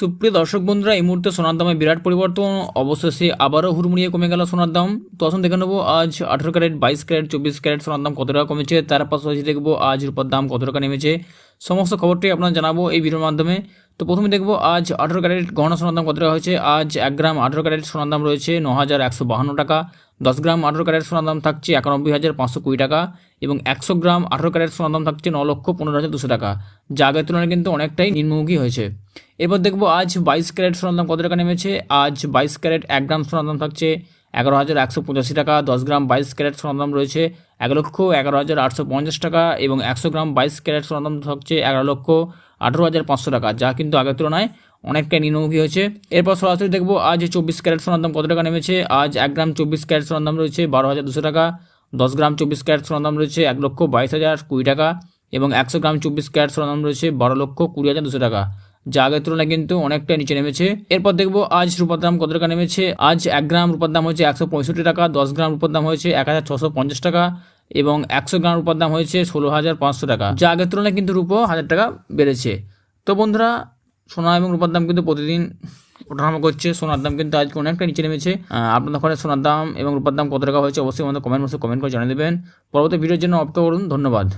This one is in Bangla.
সুপ্রিয় দর্শক বন্ধুরা, এই মুহূর্তে সোনার দামে বিরাট পরিবর্তন। অবশেষে আবারও হুড়মুড়িয়ে কমে গেল সোনার দাম। তো আসুন দেখে নেবো আজ 18 ক্যারেট, 22 ক্যারেট, 24 ক্যারেট সোনার দাম কত টাকা কমেছে। তার পাশাপাশি দেখবো আজ রূপার দাম কত টাকা নেমেছে। সমস্ত খবরটি আপনার জানাবো এই ভিডিওর মাধ্যমে। তো প্রথমে দেখবো আজ 18 ক্যারেট গহনা সোনার দাম কত টাকা হয়েছে। আজ 1 গ্রাম 18 ক্যারেট সোনার দাম রয়েছে 9,152 টাকা। 10 গ্রাম 18 ক্যারেট সোনার দাম থাকছে 91,520 টাকা এবং 100 গ্রাম 18 ক্যারেট সোনার দাম থাকছে 9,15,200 টাকা, যা আগের তুলনায় কিন্তু অনেকটাই নিম্নমুখী হয়েছে। এরপর দেখবো আজ 22 ক্যারেট সোনার দাম কত টাকা নেমেছে। আজ 22 ক্যারেট 1 গ্রাম সোনার দাম থাকছে 11,185 টাকা। 10 গ্রাম 22 ক্যারেট সোনার দাম রয়েছে 1,11,850 টাকা এবং 100 গ্রাম 22 ক্যারেট সোনার দাম থাকছে 11,18,500 টাকা, যা কিন্তু আগের তুলনায় অনেকটাই নিম্নমুখী হয়েছে। এরপর সরাসরি দেখবো আজ 24 ক্যারেট সোনার দাম কত টাকা নেমেছে। আজ 1 গ্রাম 24 ক্যারেট সোনার দাম রয়েছে 12,200 টাকা। 10 গ্রাম 24 ক্যারেট সোনার দাম রয়েছে 1,22,020 টাকা এবং 100 গ্রাম 24 ক্যারেট সোনার দাম রয়েছে 12,20,200 টাকা, যা আগের তুলনায় কিন্তু অনেকটা নিচে নেমেছে। এরপর দেখবো আজ রূপার দাম কত টাকা নেমেছে। আজ 1 গ্রাম রূপার দাম হয়েছে 165 টাকা। 10 গ্রাম রূপার দাম হয়েছে 1,650 টাকা এবং 100 গ্রাম রূপার দাম হয়েছে 16,500 টাকা, যা আগের তুলনায় কিন্তু রূপো 1000 টাকা বেড়েছে। তো বন্ধুরা, সোনা এবং রূপার দাম কিন্তু প্রতিদিন ওঠানামা করছে। সোনার দাম কিন্তু আজকে অনেকটা নিচে নেমেছে। আপনাদের ওখানে সোনার দাম এবং রূপার দাম কত টাকা হয়েছে অবশ্যই আমাদের কমেন্ট বক্সে কমেন্ট করে জানিয়ে দেবেন। পরবর্তী ভিডিওর জন্য অপেক্ষা করুন। ধন্যবাদ।